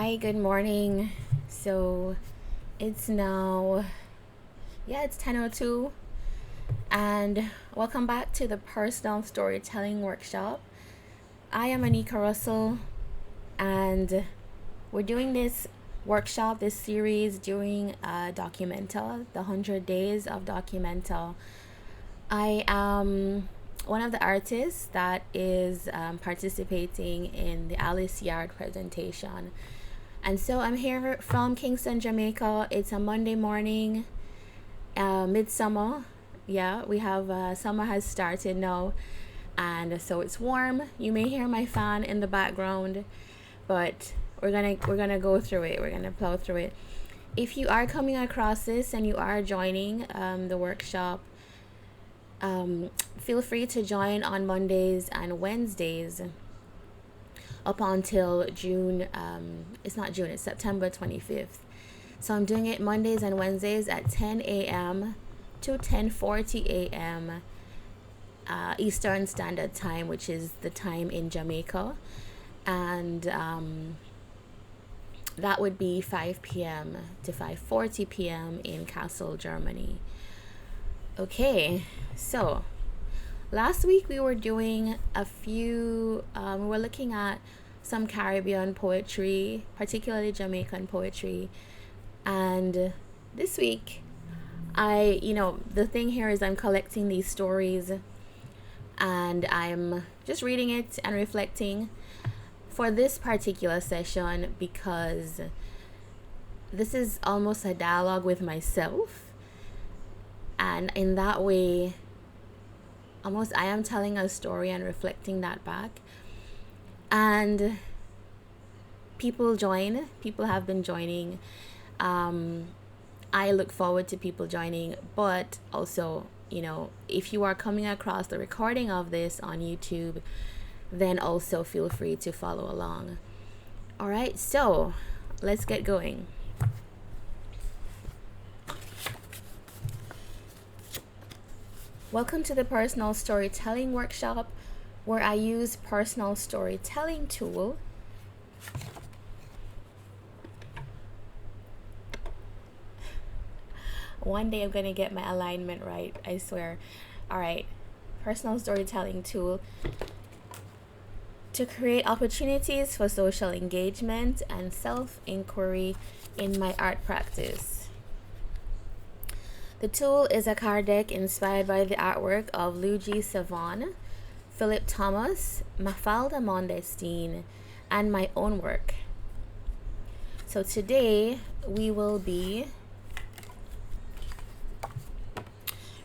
Hi, good morning. So it's now, it's 10:02, and welcome back to the Personal Storytelling Workshop. I am Anika Russell, and we're doing this workshop, this series during Documenta, the 100 Days of Documenta. I am one of the artists that is participating in the Alice Yard presentation. And so I'm here from Kingston, Jamaica. It's a Monday morning, midsummer. Yeah, we have summer has started now, and so it's warm. You may hear my fan in the background, but we're gonna go through it. We're gonna plow through it. If you are coming across this and you are joining the workshop, feel free to join on Mondays and Wednesdays up until June. It's not June, it's September 25th. So I'm doing it Mondays and Wednesdays at 10 a.m. to 10:40 a.m. Eastern Standard Time, which is the time in Jamaica. And that would be 5 p.m. to 5:40 p.m. in Kassel, Germany. Okay, so last week we were doing we were looking at some Caribbean poetry, particularly Jamaican poetry. And this week, the thing here is I'm collecting these stories and I'm just reading it and reflecting for this particular session, because this is almost a dialogue with myself. And in that way, almost I am telling a story and reflecting that back. And people have been joining. I look forward to people joining, but also, if you are coming across the recording of this on YouTube, then also feel free to follow along. All right, so let's get going. Welcome to the Personal Storytelling Workshop, where I use personal storytelling tool one day I'm going to get my alignment right, I swear. All right, personal storytelling tool to create opportunities for social engagement and self-inquiry in my art practice. The tool is a card deck inspired by the artwork of Luigi Savon, Philip Thomas, Mafalda Mondestine, and my own work. So today we will be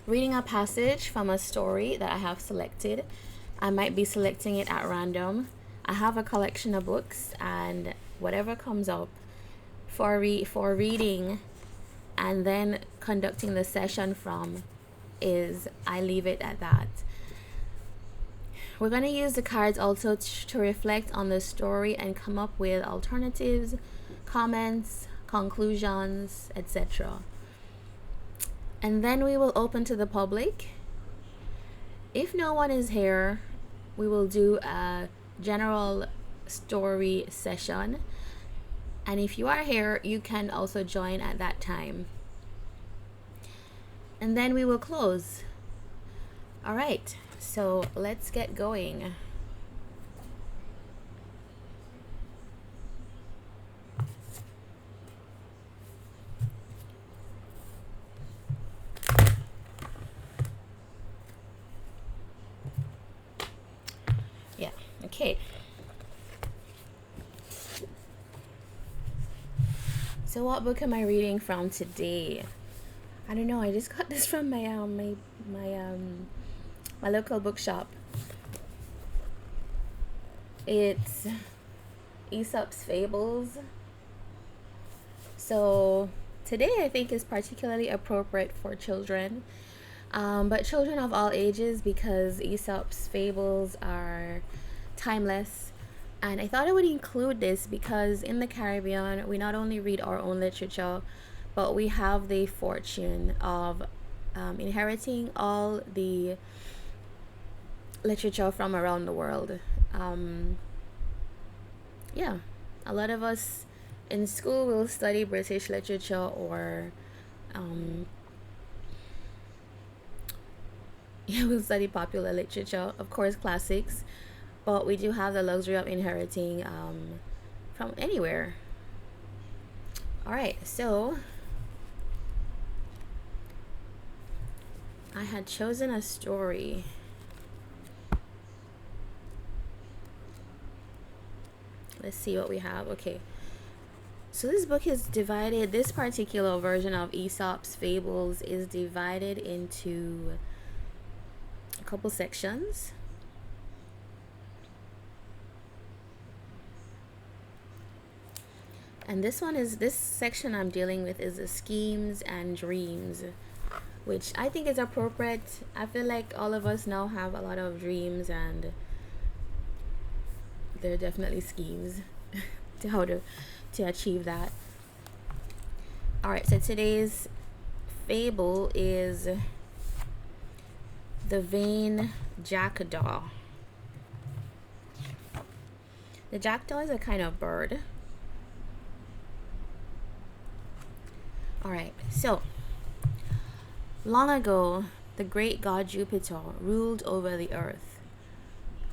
reading a passage from a story that I have selected. I might be selecting it at random. I have a collection of books, and whatever comes up for reading and then conducting the session from I leave it at that. We're going to use the cards also to reflect on the story and come up with alternatives, comments, conclusions, etc. And then we will open to the public. If no one is here, we will do a general story session. And if you are here, you can also join at that time. And then we will close. All right, so let's get going. Okay. So what book am I reading from today? I don't know. I just got this from my local bookshop. It's Aesop's Fables. So today I think is particularly appropriate for children, but children of all ages, because Aesop's Fables are timeless. And I thought I would include this because in the Caribbean, we not only read our own literature, but we have the fortune of inheriting all the literature from around the world. A lot of us in school we'll study British literature or um, yeah, we'll study popular literature, of course, classics, but we do have the luxury of inheriting from anywhere. All right, so I had chosen a story. Let's see what we have. Okay, so this book is divided, this particular version of Aesop's Fables is divided into a couple sections. And this section I'm dealing with is the schemes and dreams, which I think is appropriate. I feel like all of us now have a lot of dreams, and there are definitely schemes to how to achieve that. All right, so today's fable is the vain jackdaw. The jackdaw is a kind of bird. All right, so long ago, the great god Jupiter ruled over the earth.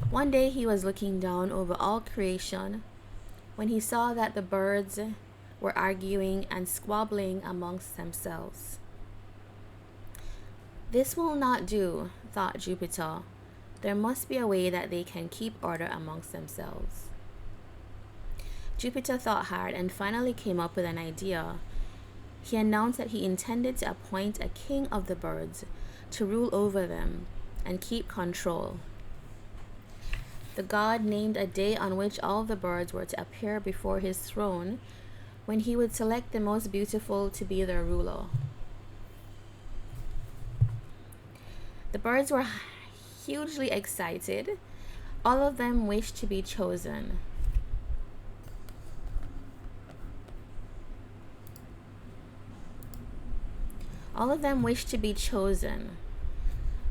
One day he was looking down over all creation when he saw that the birds were arguing and squabbling amongst themselves. This will not do, thought Jupiter. There must be a way that they can keep order amongst themselves. Jupiter thought hard and finally came up with an idea. He announced that he intended to appoint a king of the birds to rule over them and keep control. The god named a day on which all the birds were to appear before his throne, when he would select the most beautiful to be their ruler. The birds were hugely excited. All of them wished to be chosen. All of them wish to be chosen.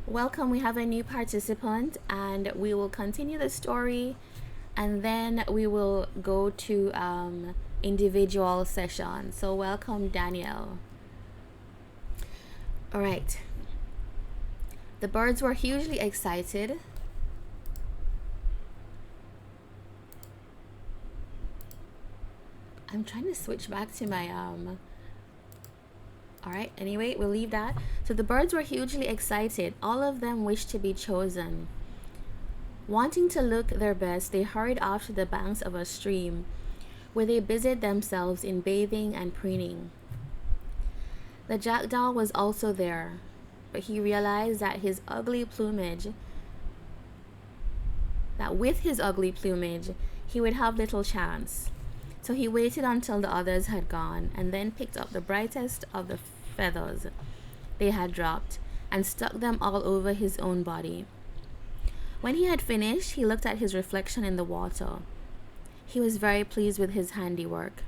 Welcome, we have a new participant, and we will continue the story, and then we will go to individual session. So welcome, Daniel. All right. The birds were hugely excited. I'm trying to switch back to my all right, anyway, we'll leave that. So the birds were hugely excited. All of them wished to be chosen. Wanting to look their best, they hurried off to the banks of a stream, where they busied themselves in bathing and preening. The jackdaw was also there, but he realized that with his ugly plumage, he would have little chance. So he waited until the others had gone, and then picked up the brightest of the feathers they had dropped and stuck them all over his own body. When he had finished, he looked at his reflection in the water. He was very pleased with his handiwork.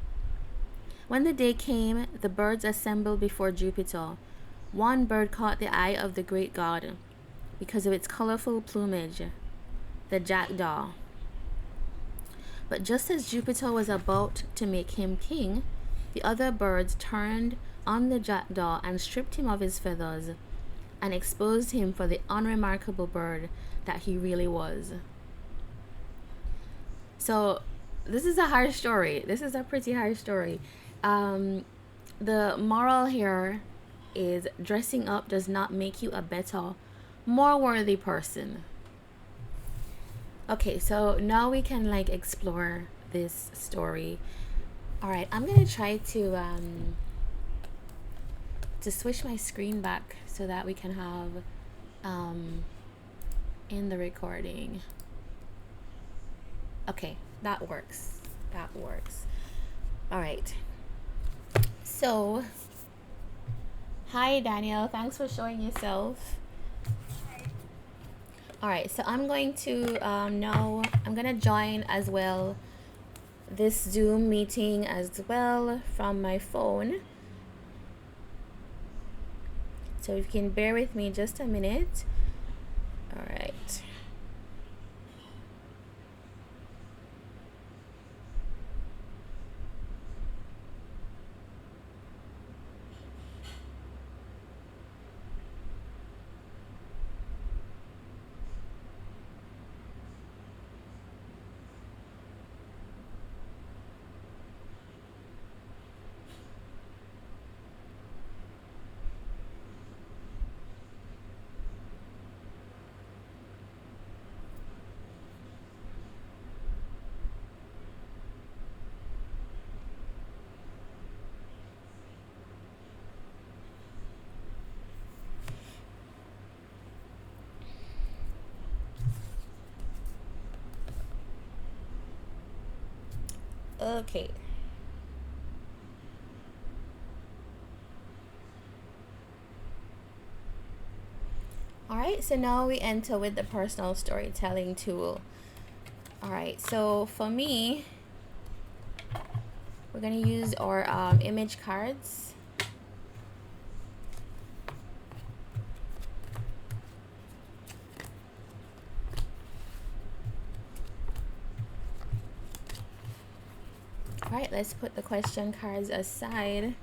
When the day came, the birds assembled before Jupiter. One bird caught the eye of the great god because of its colorful plumage, the jackdaw. But just as Jupiter was about to make him king, the other birds turned on the jackdaw and stripped him of his feathers and exposed him for the unremarkable bird that he really was. So this is a harsh story. This is a pretty harsh story. The moral here is dressing up does not make you a better, more worthy person. Okay, so now we can explore this story. All right, I'm gonna try to switch my screen back so that we can have in the recording. Okay, that works. All right. So, hi Daniel, thanks for showing yourself. All right, so I'm going to now I'm gonna join as well this Zoom meeting as well from my phone. So if you can bear with me just a minute. All right. Okay. All right, so now we enter with the personal storytelling tool. All right, so for me, we're gonna use our image cards. All right, let's put the question cards aside.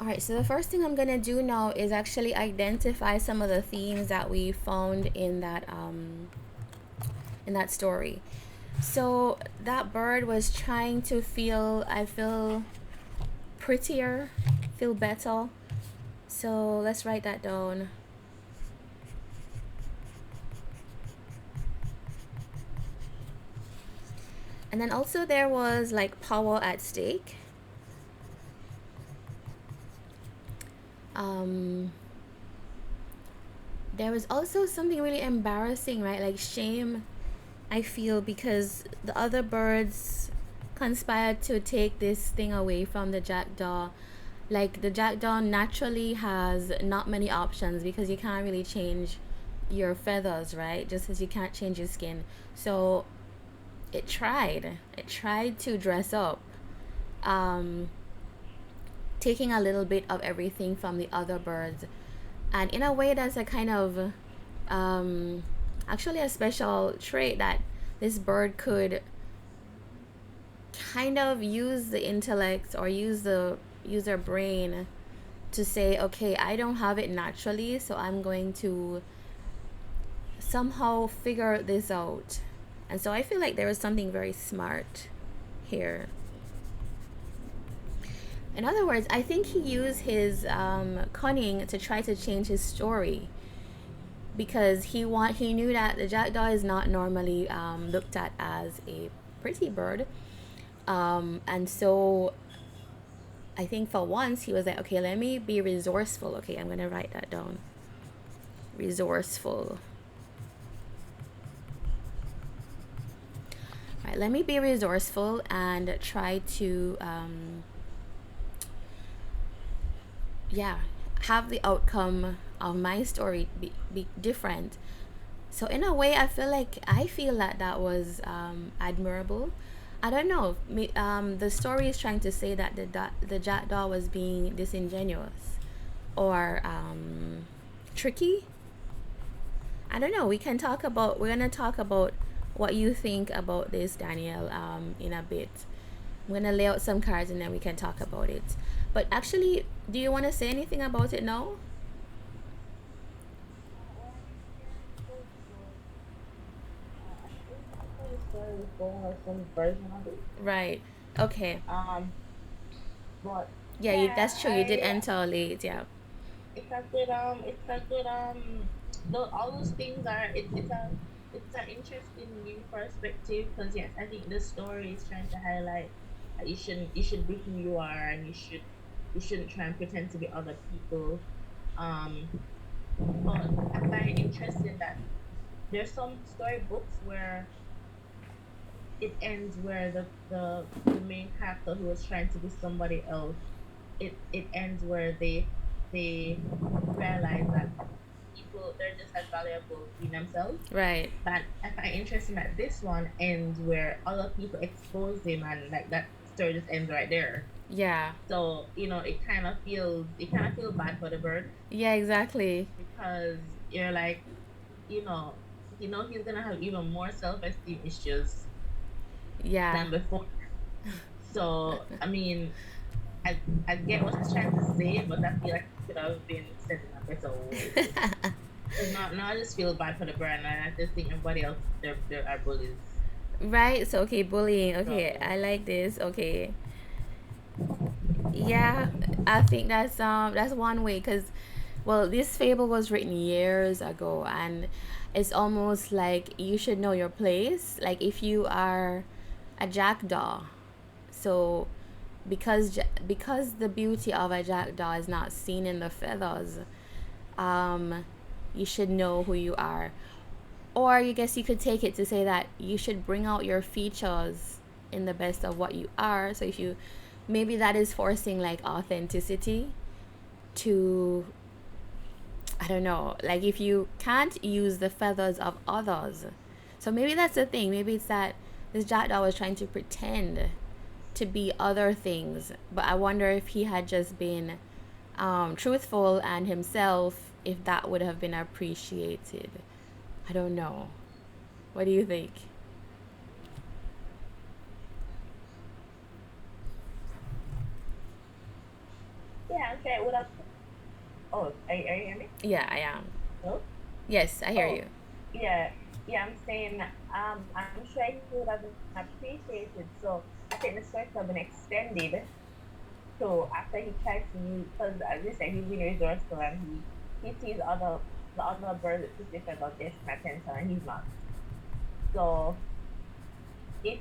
All right, so the first thing I'm gonna do now is actually identify some of the themes that we found in that story. So that bird was trying to feel prettier, feel better. So let's write that down. And then also there was like power at stake. There was also something really embarrassing, right? Like shame, I feel, because the other birds conspired to take this thing away from the jackdaw. Like the jackdaw naturally has not many options because you can't really change your feathers, right? Just as you can't change your skin. So it tried to dress up, um, taking a little bit of everything from the other birds, and in a way that's a kind of um, actually a special trait that this bird could kind of use the intellect or use their brain to say, okay, I don't have it naturally, so I'm going to somehow figure this out. And so I feel like there was something very smart here. In other words, I think he used his cunning to try to change his story, because he knew that the jackdaw is not normally looked at as a pretty bird, and so I think for once he was like, okay, let me be resourceful. Okay, I'm gonna write that down. Resourceful. All right, let me be resourceful and try to have the outcome of my story be different. So in a way, I feel that that was admirable. I don't know. The story is trying to say that the jackdaw was being disingenuous or tricky. I don't know. We're gonna talk about what you think about this, Daniel, in a bit. I'm gonna lay out some cards and then we can talk about it. But actually, do you want to say anything about it now? Story was going or some version of it. Right. Okay. Um, but Yeah, yeah, that's true. You did enter late. Yeah. it's a good all those things are it's an interesting new perspective because yes, I think the story is trying to highlight that you should be who you are and you shouldn't try and pretend to be other people. Um, but I find it interesting that there's some storybooks where it ends where the main character who was trying to be somebody else, it ends where they realize that people they're just as valuable being themselves. Right. But I find interesting that this one ends where other people expose him and like that story just ends right there. Yeah. So, it kind of feels bad for the bird Yeah, exactly. because you're like, you know, he's gonna have even more self esteem issues Yeah. than before. So, I mean, I get what he's trying to say, but I feel like it could have been said in a better way. Because now I just feel bad for the brand, and I just think everybody else there are bullies. Right. So okay, bullying. Okay, So I like this. Okay. Yeah, I think that's one way, because well, this fable was written years ago, and it's almost like you should know your place. Like if you are a jackdaw, so because the beauty of a jackdaw is not seen in the feathers, um, you should know who you are. Or you guess you could take it to say that you should bring out your features in the best of what you are. So if you, maybe that is forcing like authenticity to, I don't know, like if you can't use the feathers of others. So maybe that's the thing. Maybe it's that this jackdaw was trying to pretend to be other things. But I wonder if he had just been truthful and himself, if that would have been appreciated. I don't know. What do you think? Yeah, I'm sure it would have. Oh, are you hearing me? Yeah, I am. No? Yes, I hear Oh, you. yeah. Yeah, I'm saying, I'm sure he would have been appreciated. So I think the search have been extended. So after he tries to use, because as you said, he's really resourceful and he sees the other birds with twisted feathers getting attention and he's not. So if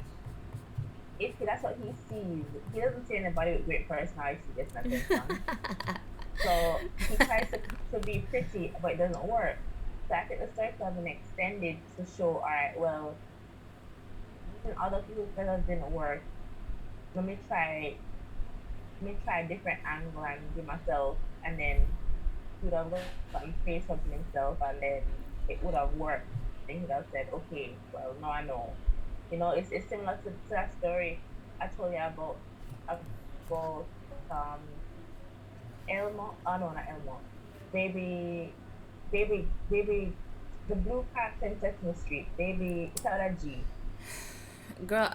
that's what he sees, he doesn't see anybody with great personality getting attention. So he tries to be pretty, but it doesn't work. So I think the circle have been extended to show, all right, well, using other people's feathers didn't work. Let me try, a different angle and give myself, and then he would have gotten praise from himself, and then it would have worked. Then he would have said, okay, well, now I know. It's similar to that story I told you about Elmo. Oh no, not Elmo. Baby, baby, the blue cat in Sesame Street. Baby, it's out of G. Girl,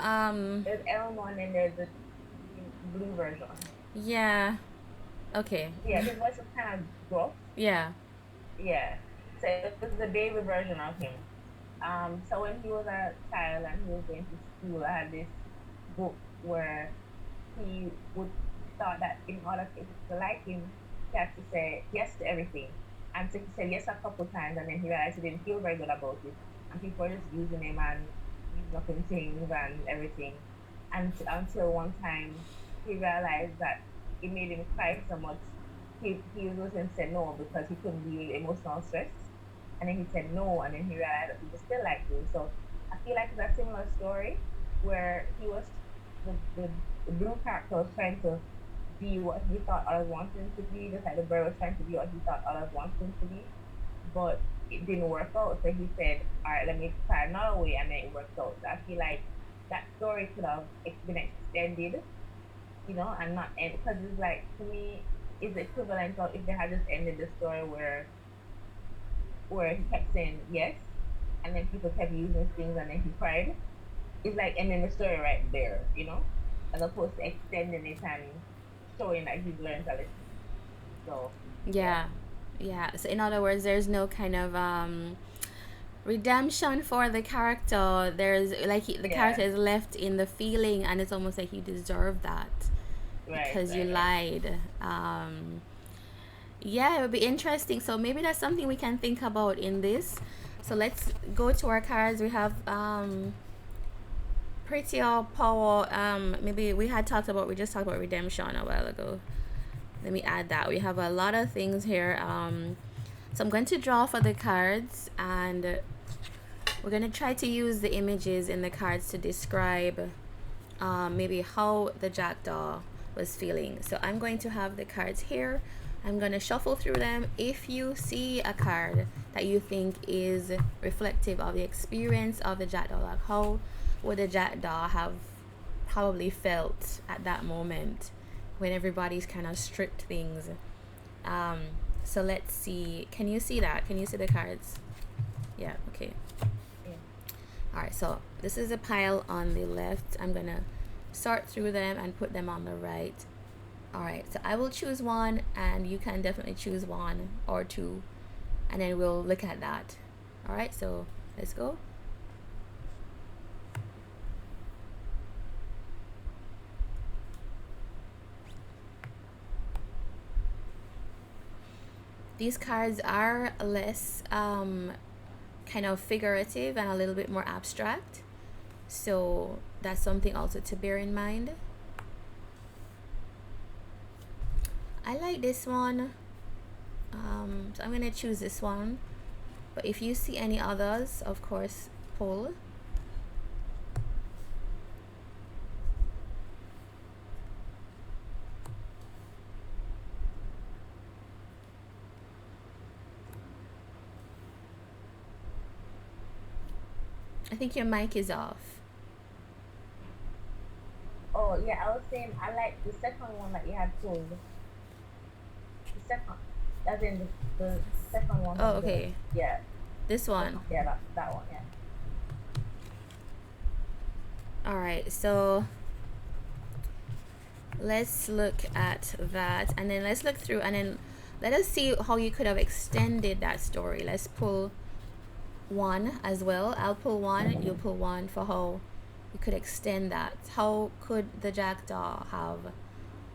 There's Elmo and then there's the blue version. yeah. Okay. Yeah, his voice was kind of gruff. Yeah. Yeah. So it was the baby version of him. So when he was a child and he was going to school, I had this book where he would thought that in order for people to like him, he had to say yes to everything. And so he said yes a couple times, and then he realized he didn't feel very good about it, and people were just using him and using up in things and everything. And until one time, he realized that it made him cry so much. He was going to say no because he couldn't deal with emotional stress, and then he said no, and then he realized that people still liked him. So I feel like it's a similar story where the, the blue character was trying to be what he thought others wanted him to be, just like the bird was trying to be what he thought others wanted him to be. But it didn't work out. So he said, all right, let me try another way, and then it worked out. So I feel like that story could have been extended, and not end, because it's like, to me, it's the equivalent of if they had just ended the story where he kept saying yes, and then people kept using things, and then he cried. It's like ending the story right there, as opposed to extending it and showing that he's learned a lesson. So yeah, Yeah. Yeah. So in other words, there's no kind of redemption for the character. There's like the yeah, character is left in the feeling, and it's almost like you deserve that right, because you right, right. lied. Yeah, it would be interesting. So maybe that's something we can think about in this. So let's go to our cards. We have pretty all power. Maybe we just talked about redemption a while ago. Let me add that. We have a lot of things here. So I'm going to draw for the cards, and we're going to try to use the images in the cards to describe maybe how the jackdaw was feeling. So I'm going to have the cards here. I'm going to shuffle through them. If you see a card that you think is reflective of the experience of the jackdaw, like how would the jackdaw have probably felt at that moment when everybody's kind of stripped things. Um, so let's see. Can you see that? Can you see the cards? Yeah, okay. Yeah. All right, so this is a pile on the left. I'm going to sort through them and put them on the right. All right, so I will choose one, and you can definitely choose one or two, and then we'll look at that. All right, so let's go. These cards are less kind of figurative and a little bit more abstract. So that's something also to bear in mind. I like this one. So I'm going to choose this one. But if you see any others, of course, pull. I think your mic is off. Oh yeah, I was saying I like the second one that you had pulled. The second, as in the second one Oh, from the okay. yeah, This one. that one, yeah. All right. So let's look at that, and then let's look through, and then let us see how you could have extended that story. Let's pull one as well. I'll pull one, you'll pull one for how you could extend that. How could the jackdaw have,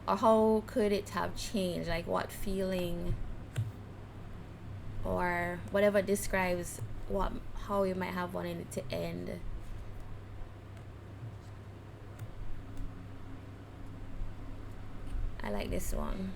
or how could it have changed? Like what feeling, or whatever describes what, how you might have wanted it to end. I like this one.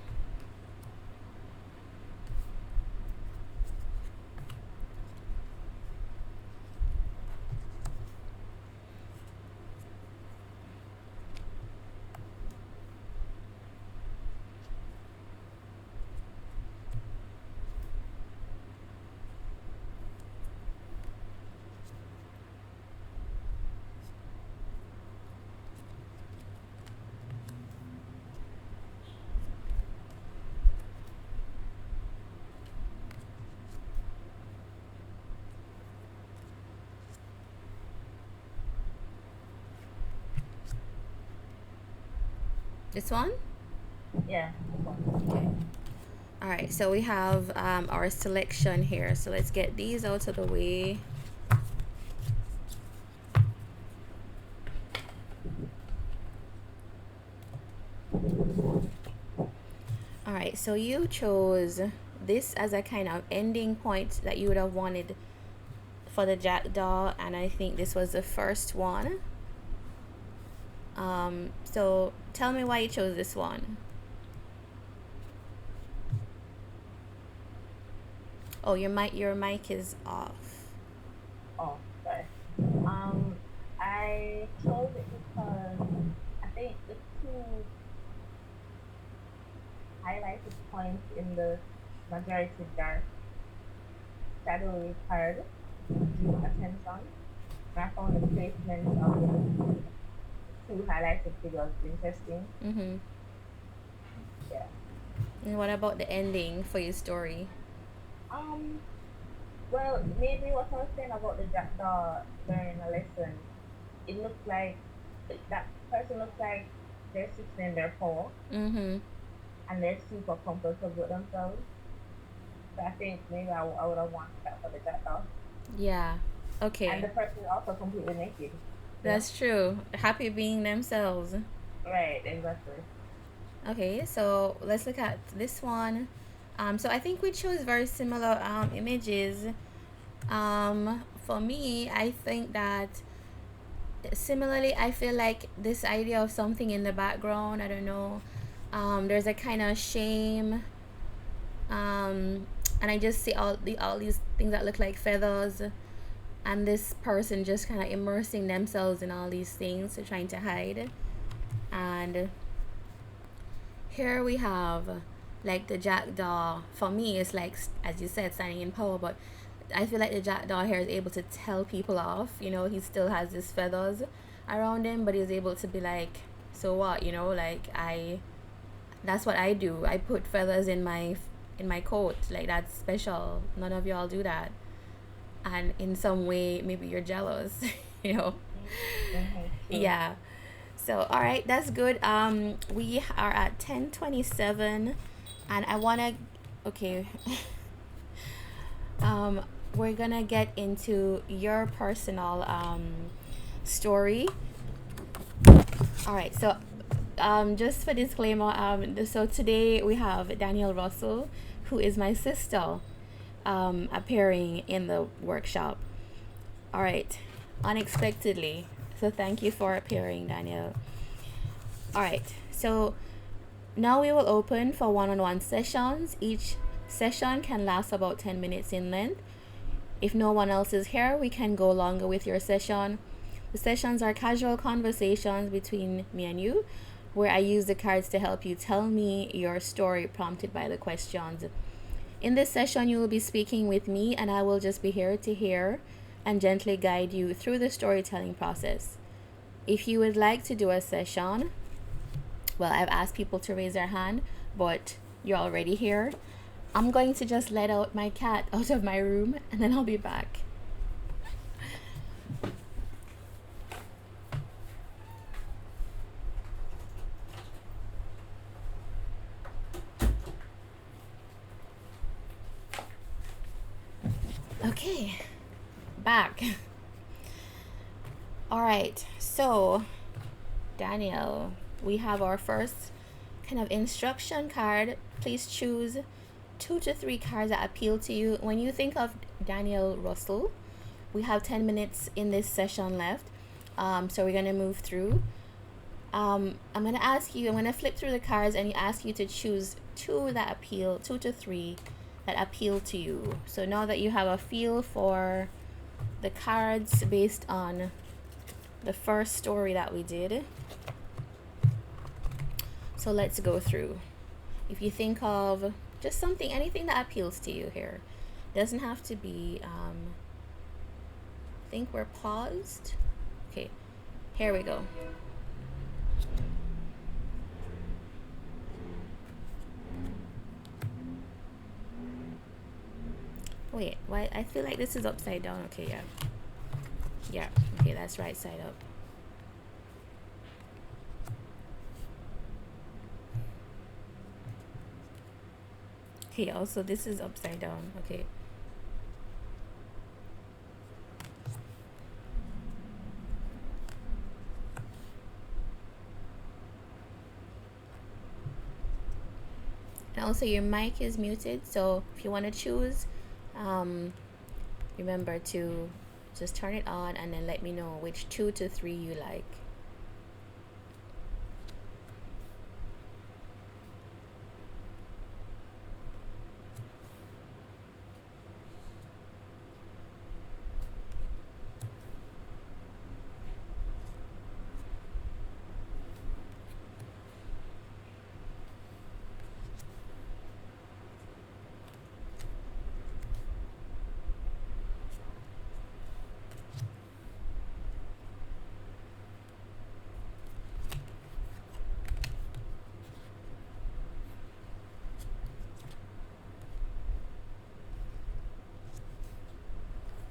This one? Yeah, this one. Okay. All right, so we have our selection here. So let's get these out of the way. All right, so you chose this as a kind of ending point that you would have wanted for the jackdaw, and I think this was the first one. So tell me why you chose this one. Oh, your mic is off. Oh, sorry. Um, I chose it because I think the two highlighted points in the majority dark shadowy card drew attention. And I found the placement of the two highlighted figures interesting. Mm-hmm. Yeah. And what about the ending for your story? Um. Well, maybe what I was saying about the jackdaw learning a lesson. It looks like that person looks like they're sitting in their power Mm-hmm. and they're super comfortable with themselves. So I think maybe I would have wanted that for the jackdaw. Yeah. And Okay. the person is also completely naked. You know? That's true. Happy being themselves. Right, exactly. Okay, so let's look at this one. So I think we chose very similar images. For me, I think that similarly, I feel like this idea of something in the background, I don't know, there's a kind of shame, um, and I just see all these things that look like feathers, and this person just kind of immersing themselves in all these things, so trying to hide. And here we have like the jackdaw. For me, it's like, as you said, standing in power, but I feel like the jackdaw here is able to tell people off. He still has his feathers around him, but he's able to be like, so what? Like that's what I do. I put feathers in my coat. Like that's special. None of y'all do that. And in some way, maybe you're jealous. you know. Mm-hmm, true. Yeah. So all right, that's good. We are at 10:27, and I wanna. Okay. um, we're gonna get into your personal story. All right. So just for disclaimer, so today we have Danielle Russell, who is my sister, appearing in the workshop. All right, unexpectedly. So thank you for appearing, Danielle. All right, so now we will open for one-on-one sessions. Each session can last about 10 minutes in length. If no one else is here, we can go longer with your session. The sessions are casual conversations between me and you, where I use the cards to help you tell me your story prompted by the questions. In this session, you will be speaking with me, and I will just be here to hear and gently guide you through the storytelling process. If you would like to do a session, well, I've asked people to raise their hand, but you're already here. I'm going to just let out my cat out of my room and then I'll be back. Okay, back. All right, so Daniel, we have our first kind of instruction card. Please choose 2 to 3 cards that appeal to you. When you think of Daniel Russell, we have 10 minutes in this session left. So we're going to move through. I'm going to flip through the cards and ask you to choose 2 to 3 that appeal to you. So now that you have a feel for the cards based on the first story that we did, so let's go through. If you think of just something, anything that appeals to you here, doesn't have to be, I think we're paused. Okay, here we go. Wait, why? I feel like this is upside down. Okay, yeah. Yeah, okay, that's right side up. Okay, also this is upside down. Okay. And also your mic is muted, so if you want to choose, remember to just turn it on and then let me know which 2 to 3 you like.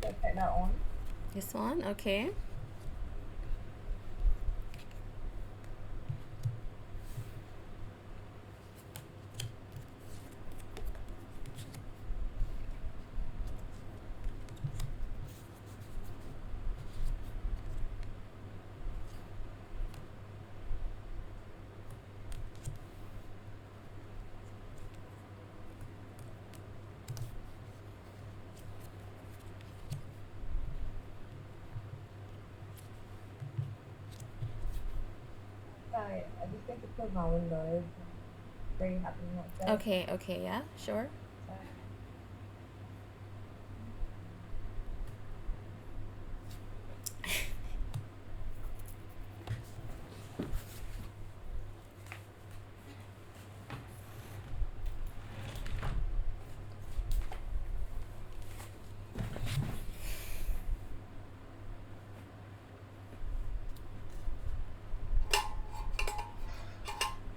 Let's put that on. This one, okay. Sorry, I just think to close my windows. Very happy not to. Okay, yeah, sure. Sorry.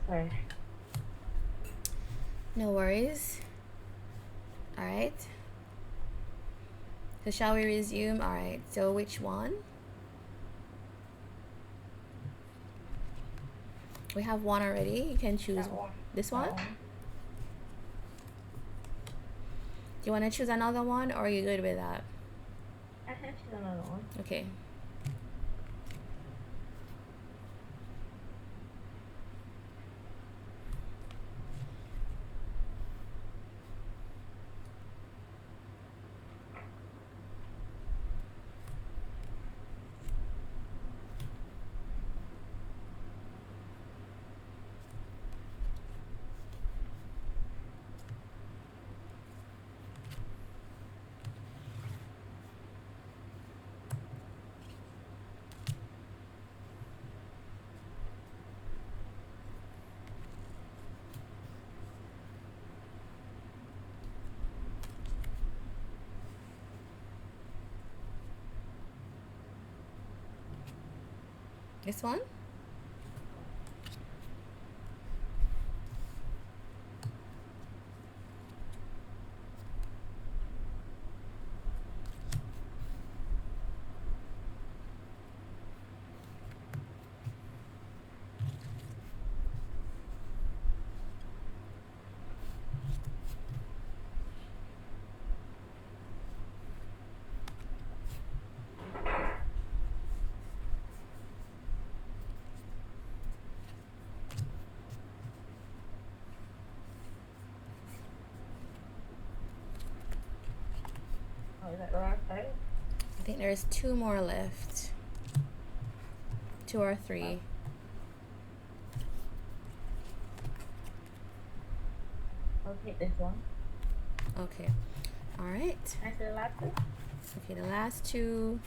Sorry. No worries. All right. So shall we resume? All right. So which one? We have one already. You can choose That one. this That one. one. Do you want to choose another one, or are you good with that? I can choose another one. Okay. This one? Oh, is that the last time? I think there's two more left. Two or three. I'll take this one. Okay. All right. I said the last one. Okay, the last two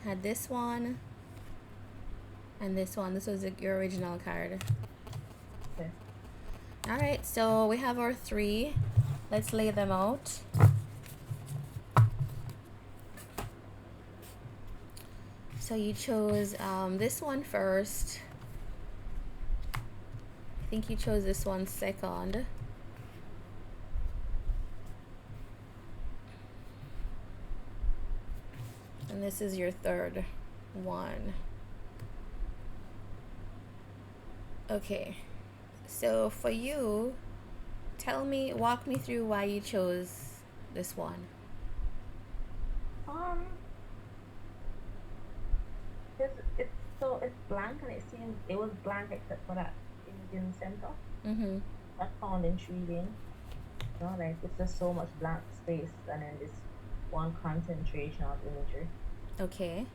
had this one and this one. This was your original card. Okay. All right, so we have our three. Let's lay them out. So you chose this one first. I think you chose this one second. And this is your third one. Okay, so for you, walk me through why you chose this one. It's blank, and it seems it was blank except for that image in the center. Mm-hmm. I found intriguing. You know, like it's just so much blank space, and then this one concentration of imagery. Okay.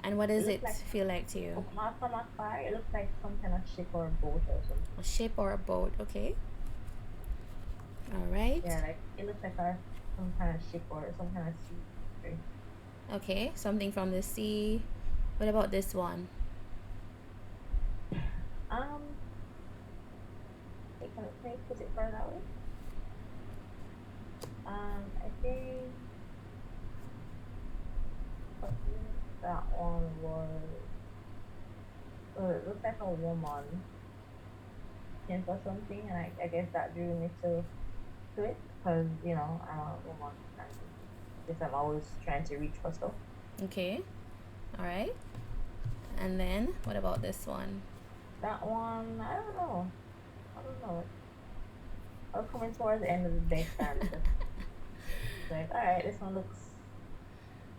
And what does it Like, feel like to you? from afar, it looks like some kind of ship or a boat or something. A ship or a boat, okay. All right. Yeah, like it looks like some kind of ship or some kind of sea. Okay, something from the sea. What about this one? Can I put it further that way? I think that one was. It looks like a woman or something, and I guess that drew me to it because I'm a woman and I guess I'm always trying to reach for stuff. Okay. All right. And then what about this one? That one, I don't know. I was coming towards the end of the deck and like, all right, this one looks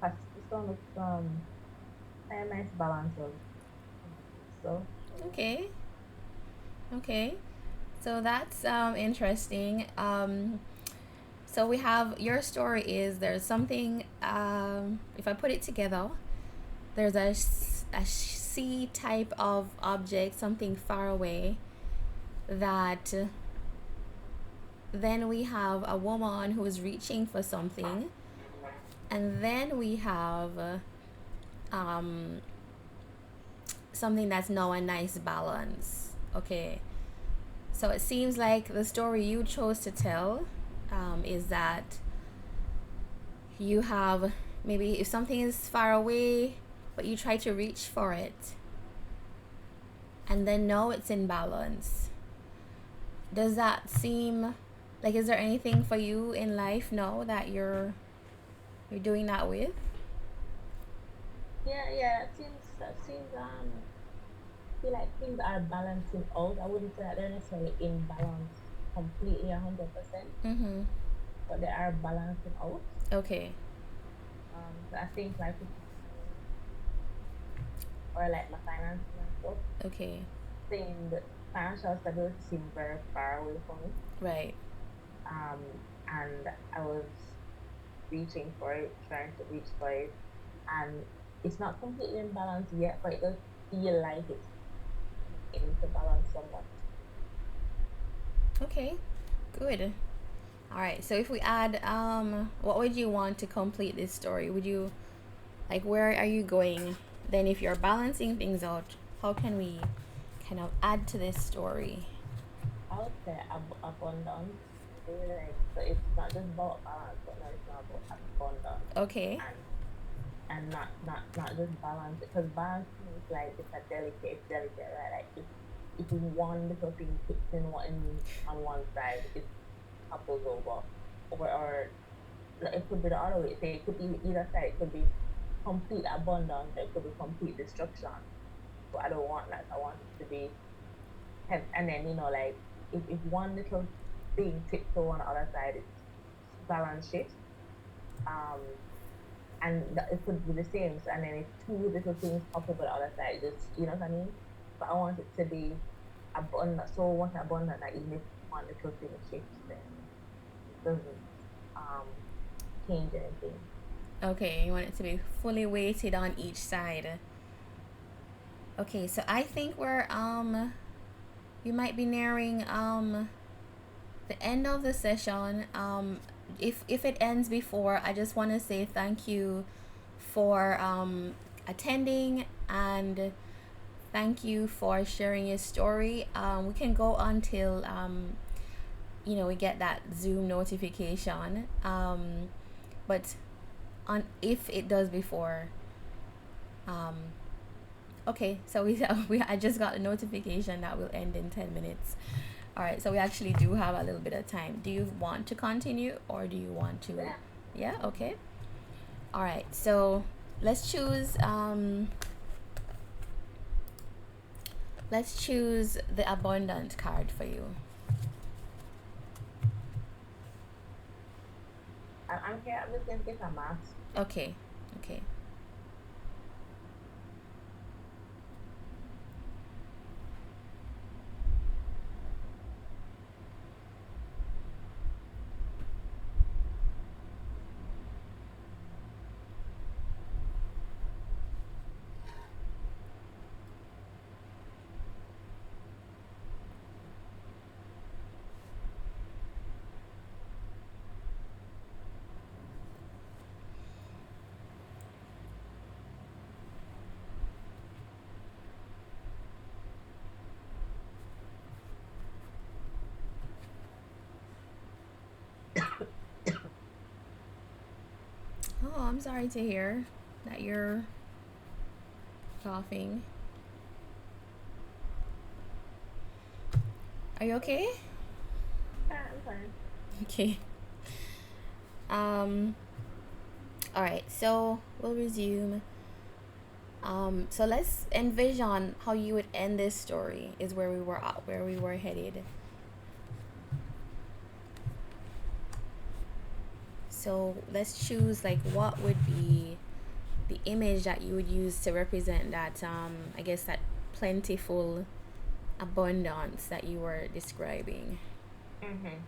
a nice balance of so. Okay. So that's interesting. So we have your story is there's something. If I put it together, there's a sea type of object, something far away. That then we have a woman who is reaching for something, and then we have something that's now a nice balance. Okay, so it seems like the story you chose to tell is that you have maybe if something is far away but you try to reach for it and then now it's in balance. Does that seem like, is there anything for you in life now that you're doing that with? Yeah, that seems feel like things are balancing out. I wouldn't say that they're necessarily in balance completely 100%, Mm-hmm. but they are balancing out. Okay. So I think like or like my finances and stuff. Okay. Saying that financial stability seemed very far away from me. Right. And I was reaching for it, trying to reach for it, and it's not completely in balance yet, but it does feel like it's into balance somewhat. Okay. Good. All right. So if we add, what would you want to complete this story? Would you, like, where are you going? Then if you're balancing things out, how can we kind of add to this story? I would say abundance. So it's not just about balance, but no, it's not about abundance. Okay. and not just balance, because balancing is like it's delicate, right? Like if one little thing kicks in one on one side, it topples over. Or like, it could be the other way. Say it could be either side. It could be complete abundance, or it could be complete destruction. So I don't want that. I want it to be, and then like if one little thing tips over on the other side, it's balance shifts. Um, and it could be the same. So, and then if two little things pop up on the other side, just what I mean. But I want it to be abundant, so much abundant that even if one little thing shifts, then it doesn't um change anything. Okay, you want it to be fully weighted on each side. Okay, so I think we're you might be nearing the end of the session. If it ends before, I just want to say thank you for attending, and thank you for sharing your story. We can go until we get that Zoom notification. But on if it does before, um, okay. So we I just got a notification that will end in 10 minutes. All right. So we actually do have a little bit of time. Do you want to continue, or do you want to? Yeah. Yeah. Okay. All right. So let's choose. Let's choose the abundant card for you. I'm here. I'm just gonna get a mask. Okay. Okay. Oh, I'm sorry to hear that you're coughing. Are you okay? Yeah, I'm fine. Okay. Um. All right. So we'll resume. So let's envision how you would end this story. Is where we were at, where we were headed. So let's choose like what would be the image that you would use to represent that I guess that plentiful abundance that you were describing. Mhm.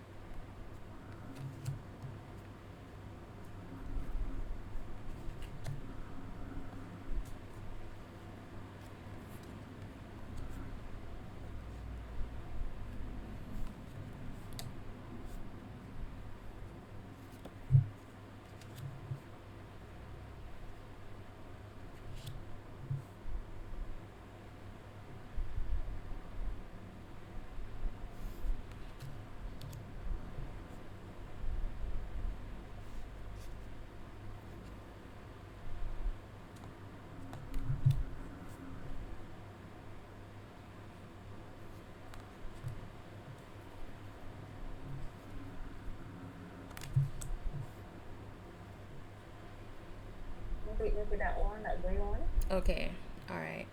Maybe that one, that gray one. Okay. All right.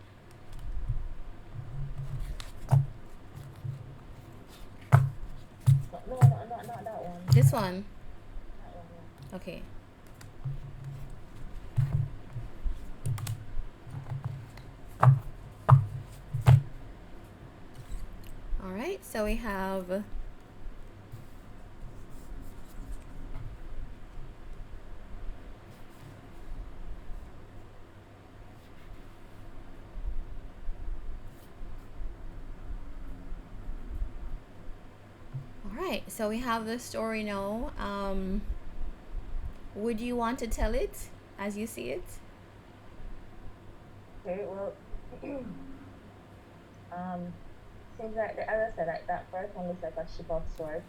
No, no, no, not that one. This one. That one, yeah. Okay. All right. So we have. All right. So we have the story now. Would you want to tell it as you see it? Okay, well, um, seems like as I said, like that first one looks like a ship of sorts,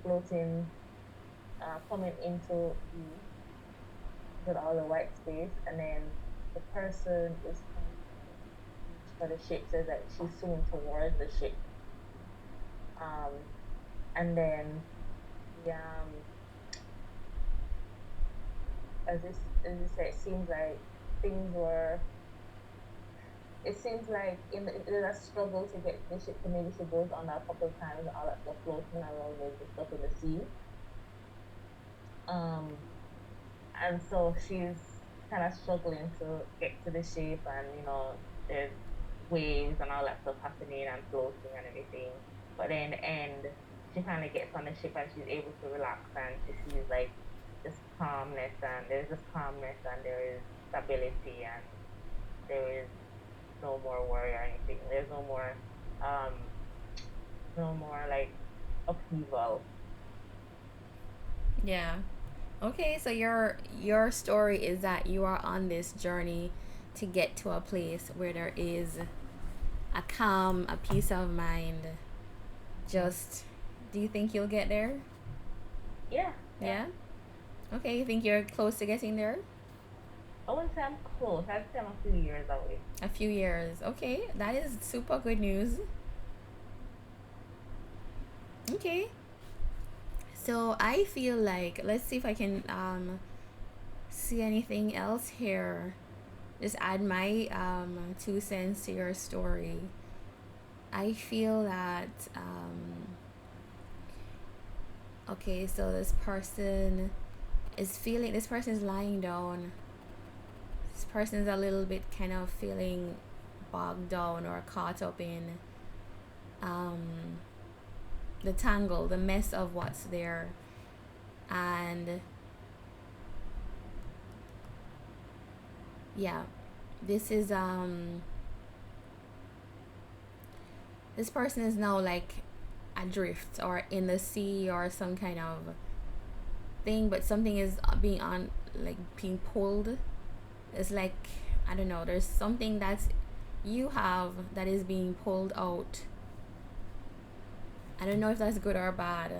floating, coming into view. with all the white space, and then the person is trying to reach for the ship, says that she's swimming towards the ship. Um, and then the as you said, it seems like things were. It seems like there's a struggle to get the ship to, maybe she goes on a couple of times, all that stuff floating around with the stuff in the sea. Um, and so she's kind of struggling to get to the ship, and there's waves and all that stuff happening and floating and everything. But then in the end, she kind of gets on the ship and she's able to relax, and she sees like this calmness, and there's this calmness, and there is stability, and there is no more worry or anything. There's um no more like upheaval. Yeah. Okay, so your story is that you are on this journey to get to a place where there is a calm, a peace of mind. Mhm. Just, do you think you'll get there? Yeah, yeah. Yeah. Okay, you think you're close to getting there? I wouldn't say I'm close. I'd say I'm a few years away. A few years. Okay, that is super good news. Okay. So I feel like, let's see if I can see anything else here. Just add my 2 cents to your story. I feel that okay, so this person is lying down. This person is a little bit kind of feeling bogged down or caught up in um, the tangle, the mess of what's there. And yeah, this is this person is now like adrift or in the sea or some kind of thing, but something is being pulled. It's like, I don't know, there's something that's you have that is being pulled out. I don't know if that's good or bad,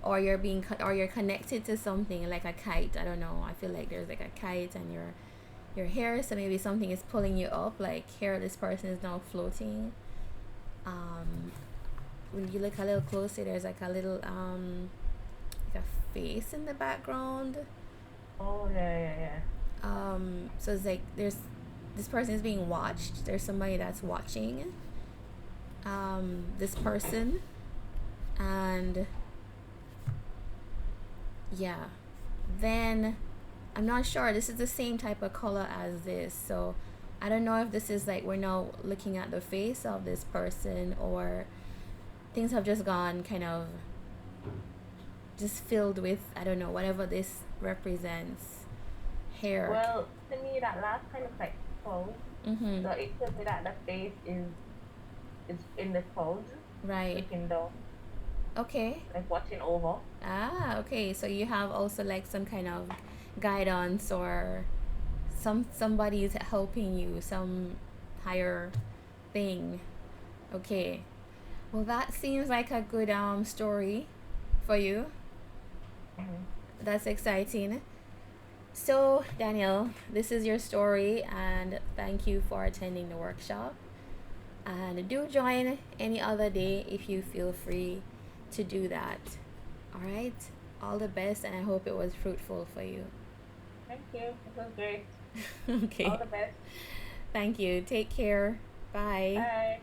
or you're connected to something like a kite. I don't know, I feel like there's like a kite and your hair, so maybe something is pulling you up, like here this person is now floating. um when you look a little closer, there's like a little like a face in the background. Oh yeah, yeah, yeah. So it's like there's this person is being watched, there's somebody that's watching this person. And yeah, then I'm not sure, this is the same type of color as this, so I don't know if this is like we're now looking at the face of this person, or things have just gone kind of just filled with, I don't know, whatever this represents. Hair. Well, to me, that last kind of like clouds. Mm-hmm. So it could be that the face is in the clouds, Right. looking down, Okay. like watching over. Ah, okay. So you have also like some kind of guidance, or somebody's helping you, some higher thing. Okay. Well, that seems like a good story for you. Hmm. That's exciting. So, Daniel, this is your story, and thank you for attending the workshop. And do join any other day if you feel free to do that. All right? All the best, and I hope it was fruitful for you. Thank you. It was great. All Okay. the best. Thank you. Take care. Bye. Bye.